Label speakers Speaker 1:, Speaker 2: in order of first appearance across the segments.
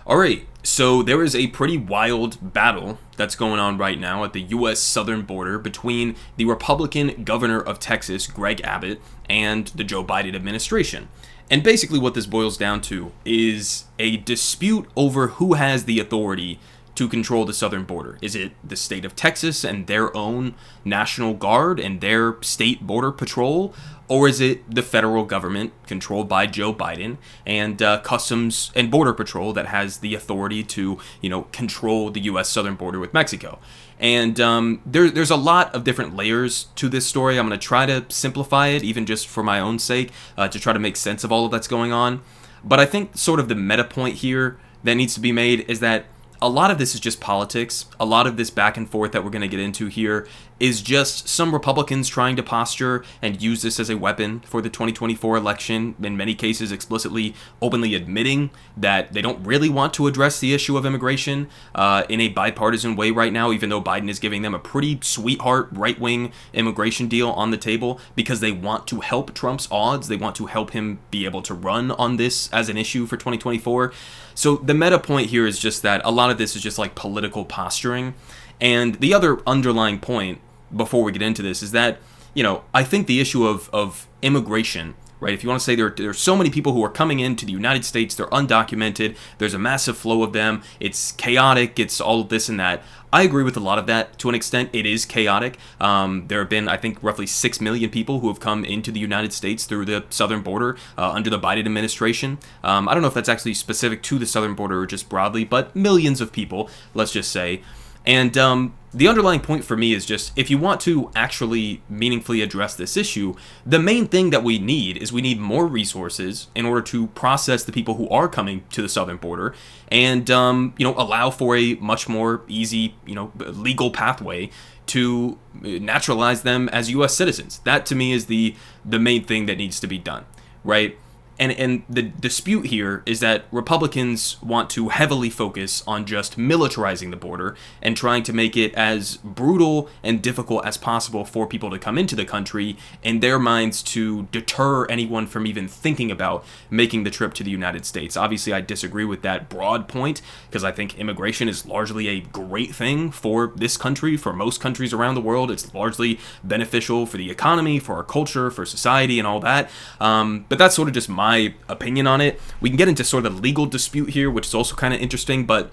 Speaker 1: All right, so there is a pretty wild battle that's going on right now at the U.S. southern border between the Republican governor of Texas, Greg Abbott, and the Joe Biden administration. And basically, what this boils down to is a dispute over who has the authority to control the southern border. Is it the state of Texas and their own National Guard and their state border patrol? Or is it the federal government controlled by Joe Biden and Customs and Border Patrol that has the authority to, control the U.S. southern border with Mexico? And there's a lot of different layers to this story. I'm going to try to simplify it, even just for my own sake, to try to make sense of all of that's going on. But I think sort of the meta point here that needs to be made is that a lot of this is just politics. A lot of this back and forth that we're going to get into here is just some Republicans trying to posture and use this as a weapon for the 2024 election, in many cases explicitly, openly admitting that they don't really want to address the issue of immigration in a bipartisan way right now, even though Biden is giving them a pretty sweetheart right-wing immigration deal on the table because they want to help Trump's odds. They want to help him be able to run on this as an issue for 2024. So the meta point here is just that a lot of this is just like political posturing. And the other underlying point before we get into this is that, I think the issue of immigration, right? If you want to say there are so many people who are coming into the United States, they're undocumented, there's a massive flow of them, it's chaotic, it's all of this and that. I agree with a lot of that to an extent. It is chaotic. There have been, I think, roughly 6 million people who have come into the United States through the southern border under the Biden administration. I don't know if that's actually specific to the southern border or just broadly, but millions of people, let's just say. And the underlying point for me is just, if you want to actually meaningfully address this issue, the main thing that we need is we need more resources in order to process the people who are coming to the southern border and, allow for a much more easy, legal pathway to naturalize them as U.S. citizens. That, to me, is the main thing that needs to be done, right? And the dispute here is that Republicans want to heavily focus on just militarizing the border and trying to make it as brutal and difficult as possible for people to come into the country, in their minds to deter anyone from even thinking about making the trip to the United States. Obviously, I disagree with that broad point because I think immigration is largely a great thing for this country, for most countries around the world. It's largely beneficial for the economy, for our culture, for society, and all that. But that's sort of just my opinion on it. We can get into sort of the legal dispute here, which is also kind of interesting, but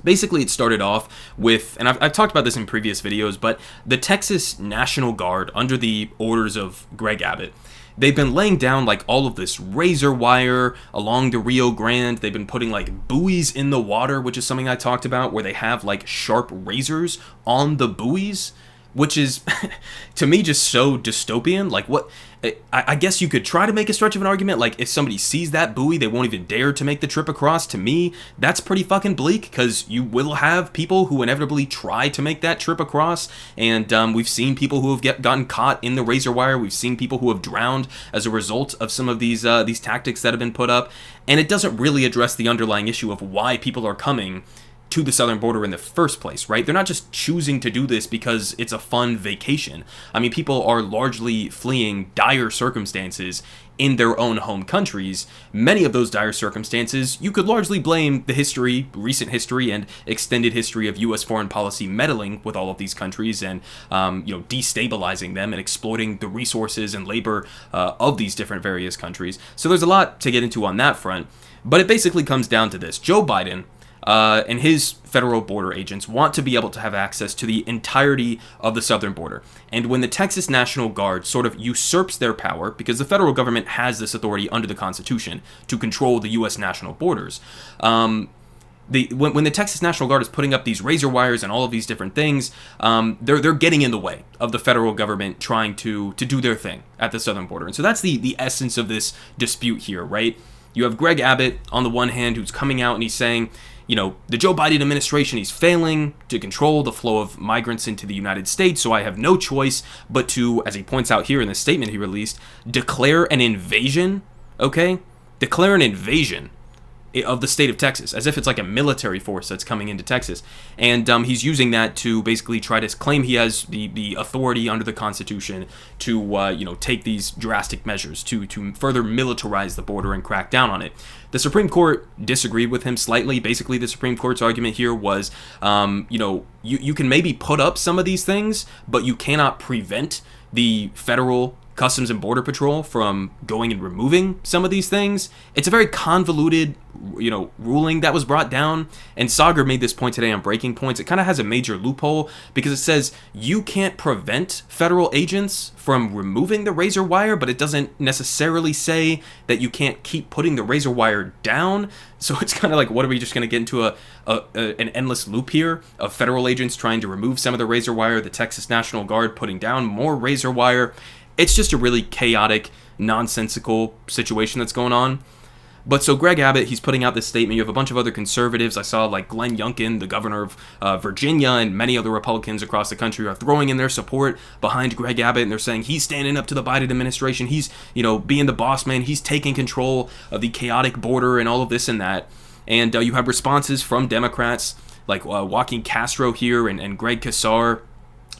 Speaker 1: basically it started off with, and I've talked about this in previous videos, but the Texas National Guard, under the orders of Greg Abbott, they've been laying down like all of this razor wire along the Rio Grande. They've been putting like buoys in the water, which is something I talked about, where they have like sharp razors on the buoys, which is to me just so dystopian. Like, what, I guess you could try to make a stretch of an argument, like if somebody sees that buoy, they won't even dare to make the trip across. To me, that's pretty fucking bleak, because you will have people who inevitably try to make that trip across, and we've seen people who have gotten caught in the razor wire. We've seen people who have drowned as a result of some of these tactics that have been put up, and it doesn't really address the underlying issue of why people are coming to the southern border in the first place, right? They're not just choosing to do this because it's a fun vacation. I mean, people are largely fleeing dire circumstances in their own home countries. Many of those dire circumstances, you could largely blame the history, recent history, and extended history of U.S. foreign policy meddling with all of these countries and, destabilizing them and exploiting the resources and labor of these different various countries. So there's a lot to get into on that front, but it basically comes down to this. Joe Biden and his federal border agents want to be able to have access to the entirety of the southern border. And when the Texas National Guard sort of usurps their power, because the federal government has this authority under the Constitution to control the U.S. national borders, when the Texas National Guard is putting up these razor wires and all of these different things, they're getting in the way of the federal government trying to do their thing at the southern border. And so that's the essence of this dispute here, right? You have Greg Abbott on the one hand, who's coming out and he's saying, the Joe Biden administration, he's failing to control the flow of migrants into the United States, so I have no choice but to, as he points out here in the statement he released, declare an invasion, okay? Declare an invasion of the state of Texas, as if it's like a military force that's coming into Texas. And he's using that to basically try to claim he has the authority under the Constitution to, take these drastic measures to further militarize the border and crack down on it. The Supreme Court disagreed with him slightly. Basically, the Supreme Court's argument here was, you can maybe put up some of these things, but you cannot prevent the federal Customs and Border Patrol from going and removing some of these things. It's a very convoluted, ruling that was brought down. And Sagar made this point today on Breaking Points. It kind of has a major loophole because it says you can't prevent federal agents from removing the razor wire, but it doesn't necessarily say that you can't keep putting the razor wire down. So it's kind of like, what are we just going to get into an endless loop here of federal agents trying to remove some of the razor wire, the Texas National Guard putting down more razor wire? It's just a really chaotic, nonsensical situation that's going on. But so Greg Abbott, he's putting out this statement. You have a bunch of other conservatives. I saw like Glenn Youngkin, the governor of Virginia, and many other Republicans across the country are throwing in their support behind Greg Abbott. And they're saying he's standing up to the Biden administration. He's, being the boss man. He's taking control of the chaotic border and all of this and that. And you have responses from Democrats like Joaquin Castro here and Greg Casar.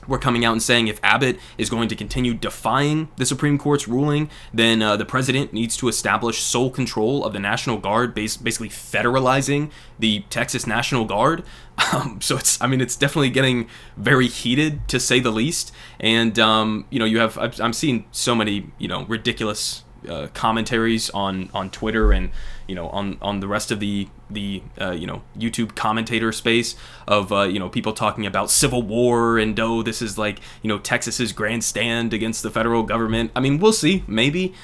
Speaker 1: We're coming out and saying if Abbott is going to continue defying the Supreme Court's ruling, then the president needs to establish sole control of the National Guard, basically federalizing the Texas National Guard. So it's definitely getting very heated, to say the least. And I'm seeing so many ridiculous commentaries on Twitter and on the rest of the YouTube commentator space of people talking about civil war and this is like Texas's grandstand against the federal government. I mean, we'll see. Maybe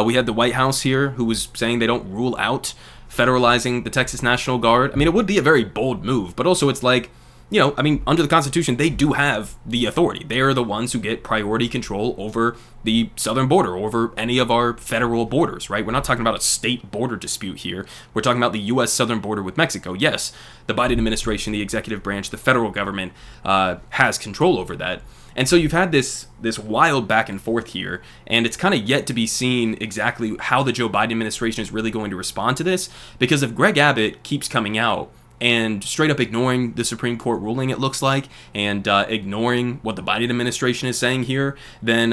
Speaker 1: we had the White House here who was saying they don't rule out federalizing the Texas National Guard. I mean, it would be a very bold move, but also it's like, under the Constitution, they do have the authority. They are the ones who get priority control over the southern border, over any of our federal borders, right? We're not talking about a state border dispute here. We're talking about the U.S. southern border with Mexico. Yes, the Biden administration, the executive branch, the federal government has control over that. And so you've had this wild back and forth here, and it's kind of yet to be seen exactly how the Joe Biden administration is really going to respond to this, because if Greg Abbott keeps coming out and straight up ignoring the Supreme Court ruling, it looks like, and ignoring what the Biden administration is saying here, then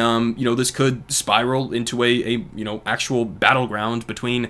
Speaker 1: this could spiral into a actual battleground between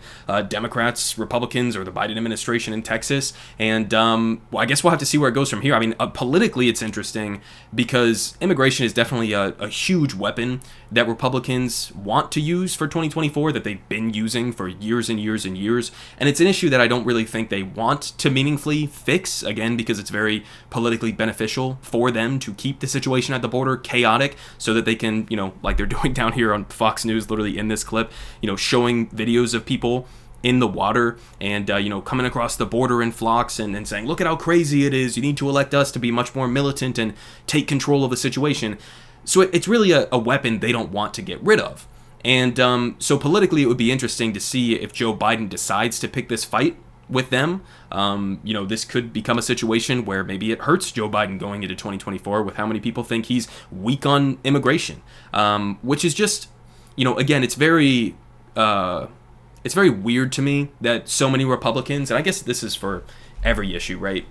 Speaker 1: Democrats, Republicans, or the Biden administration in Texas. And I guess we'll have to see where it goes from here. I mean, politically, it's interesting because immigration is definitely a huge weapon that Republicans want to use for 2024, that they've been using for years and years and years. And it's an issue that I don't really think they want to meaningfully fix, again, because it's very politically beneficial for them to keep the situation at the border chaotic so that they can, like they're doing down here on Fox News, literally in this clip, showing videos of people in the water and, coming across the border in flocks and saying, look at how crazy it is. You need to elect us to be much more militant and take control of the situation. So it's really a weapon they don't want to get rid of. And so politically, it would be interesting to see if Joe Biden decides to pick this fight with them. This could become a situation where maybe it hurts Joe Biden going into 2024 with how many people think he's weak on immigration, which is just, again, it's very weird to me that so many Republicans, and I guess this is for every issue, right,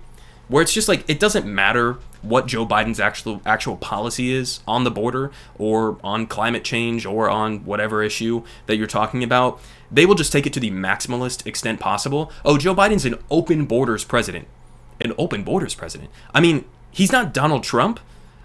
Speaker 1: where it's just like, it doesn't matter what Joe Biden's actual policy is on the border or on climate change or on whatever issue that you're talking about. They will just take it to the maximalist extent possible. Oh, Joe Biden's an open borders president. An open borders president. I mean, he's not Donald Trump,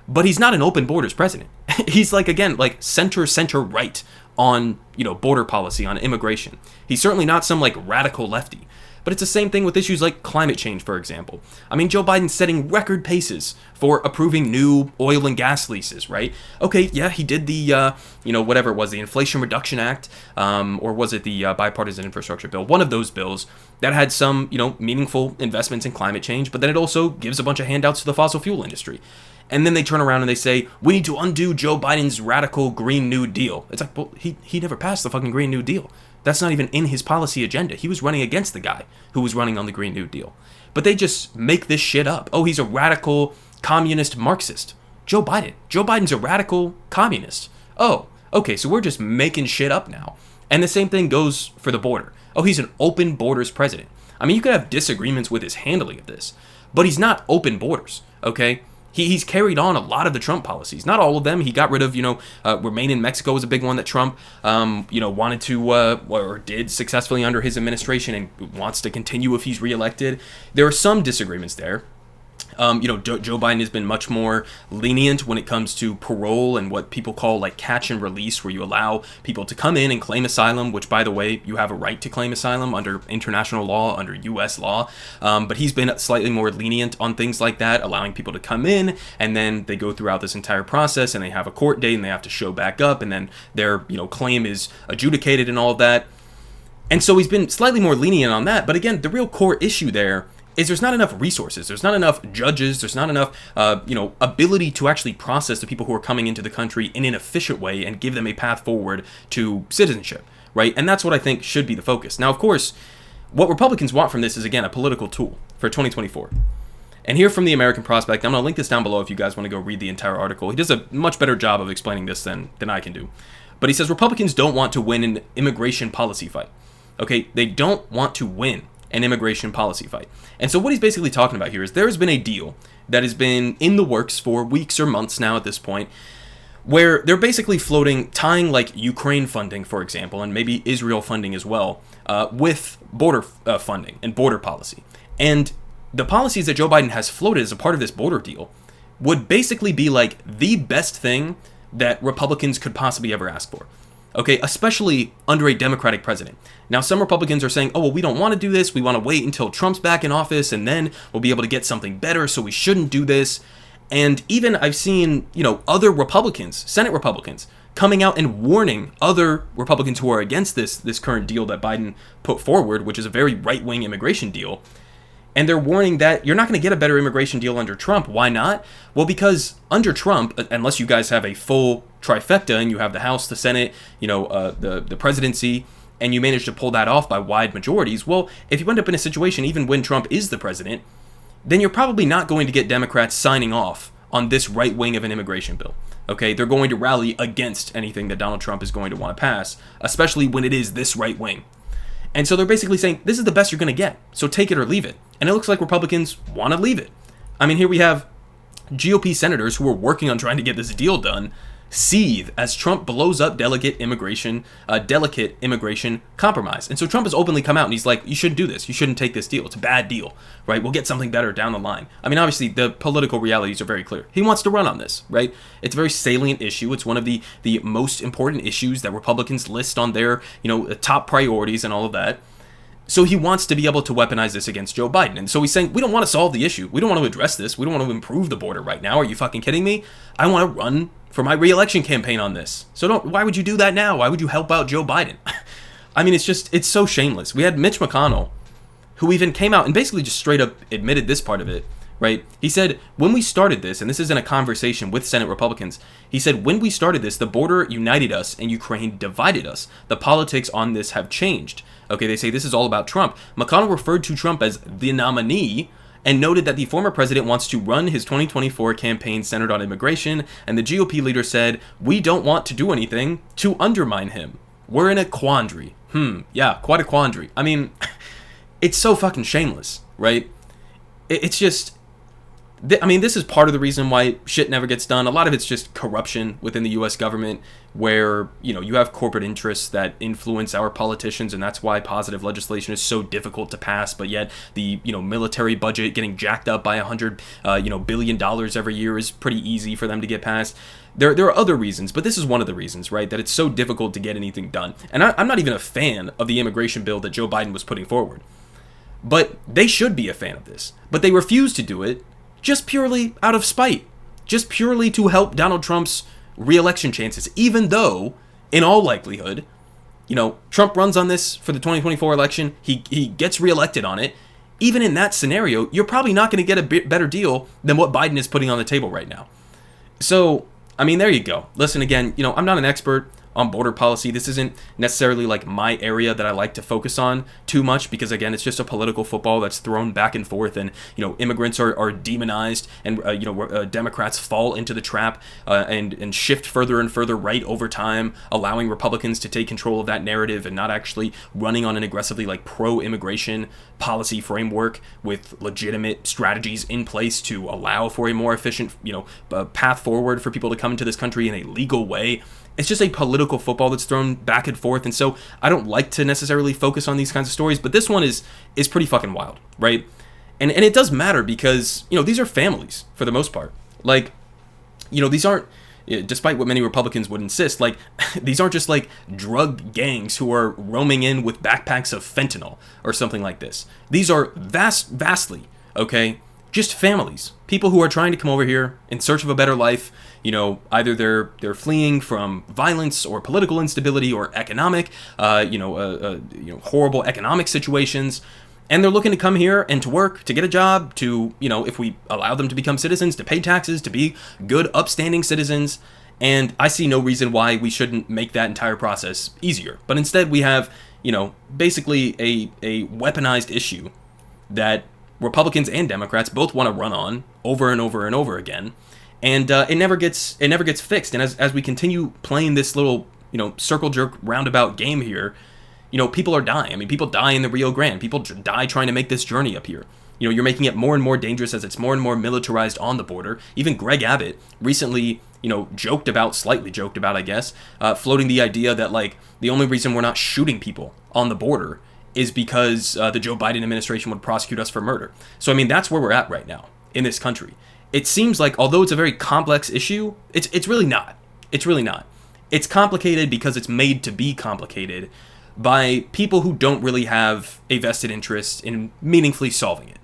Speaker 1: but he's not an open borders president. He's like, again, like center right on, border policy, on immigration. He's certainly not some like radical lefty. But it's the same thing with issues like climate change, for example. I mean, Joe Biden's setting record paces for approving new oil and gas leases, right? Okay, yeah, he did the, whatever it was, the Inflation Reduction Act, or was it the bipartisan infrastructure bill? One of those bills that had some, meaningful investments in climate change, but then it also gives a bunch of handouts to the fossil fuel industry. And then they turn around and they say, we need to undo Joe Biden's radical Green New Deal. It's like, well, he never passed the fucking Green New Deal. That's not even in his policy agenda. He was running against the guy who was running on the Green New Deal. But they just make this shit up. Oh, he's a radical communist Marxist. Joe Biden's a radical communist. Oh, okay, so we're just making shit up now. And the same thing goes for the border. Oh, he's an open borders president. I mean, you could have disagreements with his handling of this, but he's not open borders, okay? He's carried on a lot of the Trump policies. Not all of them. He got rid of, Remain in Mexico was a big one that Trump, wanted to, or did successfully under his administration and wants to continue if he's reelected. There are some disagreements there. Joe Biden has been much more lenient when it comes to parole and what people call like catch and release, where you allow people to come in and claim asylum, which, by the way, you have a right to claim asylum under international law, under U.S. law. But he's been slightly more lenient on things like that, allowing people to come in and then they go throughout this entire process and they have a court date and they have to show back up and then their, claim is adjudicated and all of that. And so he's been slightly more lenient on that. But again, the real core issue there is there's not enough resources, there's not enough judges, there's not enough, ability to actually process the people who are coming into the country in an efficient way and give them a path forward to citizenship, right? And that's what I think should be the focus. Now, of course, what Republicans want from this is, again, a political tool for 2024. And here from the American Prospect, I'm going to link this down below if you guys want to go read the entire article. He does a much better job of explaining this than I can do. But he says Republicans don't want to win an immigration policy fight. Okay, they don't want to win an immigration policy fight. And so what he's basically talking about here is there has been a deal that has been in the works for weeks or months now at this point, where they're basically tying like Ukraine funding, for example, and maybe Israel funding as well, with border funding and border policy. And the policies that Joe Biden has floated as a part of this border deal would basically be like the best thing that Republicans could possibly ever ask for. Okay, especially under a Democratic president. Now, some Republicans are saying, oh, well, we don't want to do this. We want to wait until Trump's back in office and then we'll be able to get something better, so we shouldn't do this. And even I've seen, other Republicans, Senate Republicans, coming out and warning other Republicans who are against this current deal that Biden put forward, which is a very right-wing immigration deal. And they're warning that you're not going to get a better immigration deal under Trump. Why not? Well, because under Trump, unless you guys have a full trifecta and you have the House, the Senate, the presidency, and you manage to pull that off by wide majorities, well, if you end up in a situation, even when Trump is the president, then you're probably not going to get Democrats signing off on this right wing of an immigration bill. Okay, they're going to rally against anything that Donald Trump is going to want to pass, especially when it is this right wing. And so they're basically saying, this is the best you're going to get, so take it or leave it. And it looks like Republicans want to leave it. I mean, here we have GOP senators who are working on trying to get this deal done seethe as Trump blows up delicate immigration compromise. And so Trump has openly come out and he's like, you shouldn't do this. You shouldn't take this deal. It's a bad deal, right? We'll get something better down the line. I mean, obviously, the political realities are very clear. He wants to run on this, right? It's a very salient issue. It's one of the most important issues that Republicans list on their, top priorities and all of that. So he wants to be able to weaponize this against Joe Biden. And so he's saying, we don't want to solve the issue. We don't want to address this. We don't want to improve the border right now. Are you fucking kidding me? I want to run for my re-election campaign on this. So why would you do that now? Why would you help out Joe Biden? I mean, it's so shameless. We had Mitch McConnell, who even came out and basically just straight up admitted this part of it, right? He said, when we started this, and this is in a conversation with Senate Republicans, he said, when we started this, the border united us and Ukraine divided us. The politics on this have changed. Okay, they say this is all about Trump. McConnell referred to Trump as the nominee and noted that the former president wants to run his 2024 campaign centered on immigration, and the GOP leader said, we don't want to do anything to undermine him. We're in a quandary. Yeah, quite a quandary. I mean, it's so fucking shameless, right? It's just... this is part of the reason why shit never gets done. A lot of it's just corruption within the U.S. government where, you have corporate interests that influence our politicians, and that's why positive legislation is so difficult to pass, but yet the, military budget getting jacked up by $100 billion every year is pretty easy for them to get passed. There are other reasons, but this is one of the reasons, right, that it's so difficult to get anything done. And I'm not even a fan of the immigration bill that Joe Biden was putting forward. But they should be a fan of this. But they refuse to do it just purely out of spite, just purely to help Donald Trump's re-election chances, even though, in all likelihood, Trump runs on this for the 2024 election, he gets re-elected on it. Even in that scenario, you're probably not going to get a better deal than what Biden is putting on the table right now. So, I mean, there you go. Listen, again, I'm not an expert on border policy. This isn't necessarily like my area that I like to focus on too much because, again, it's just a political football that's thrown back and forth, and immigrants are demonized, and Democrats fall into the trap and shift further and further right over time, allowing Republicans to take control of that narrative and not actually running on an aggressively like pro-immigration policy framework with legitimate strategies in place to allow for a more efficient path forward for people to come into this country in a legal way. It's just a political football that's thrown back and forth, and so I don't like to necessarily focus on these kinds of stories, but this one is pretty fucking wild, right? And it does matter because, these are families for the most part. Like, these aren't, despite what many Republicans would insist, like, these aren't just like drug gangs who are roaming in with backpacks of fentanyl or something like this. These are vastly, okay, just families, people who are trying to come over here in search of a better life. Either they're fleeing from violence or political instability or economic, horrible economic situations, and they're looking to come here and to work, to get a job, to, if we allow them to become citizens, to pay taxes, to be good, upstanding citizens. And I see no reason why we shouldn't make that entire process easier. But instead we have, basically a weaponized issue that Republicans and Democrats both want to run on over and over and over again. And it never gets fixed. And as we continue playing this little, circle jerk roundabout game here, people are dying. I mean, people die in the Rio Grande. People die trying to make this journey up here. You're making it more and more dangerous as it's more and more militarized on the border. Even Greg Abbott recently, slightly joked about, I guess, floating the idea that, like, the only reason we're not shooting people on the border is because the Joe Biden administration would prosecute us for murder. So, I mean, that's where we're at right now in this country. It seems like, although it's a very complex issue, it's really not. It's really not. It's complicated because it's made to be complicated by people who don't really have a vested interest in meaningfully solving it.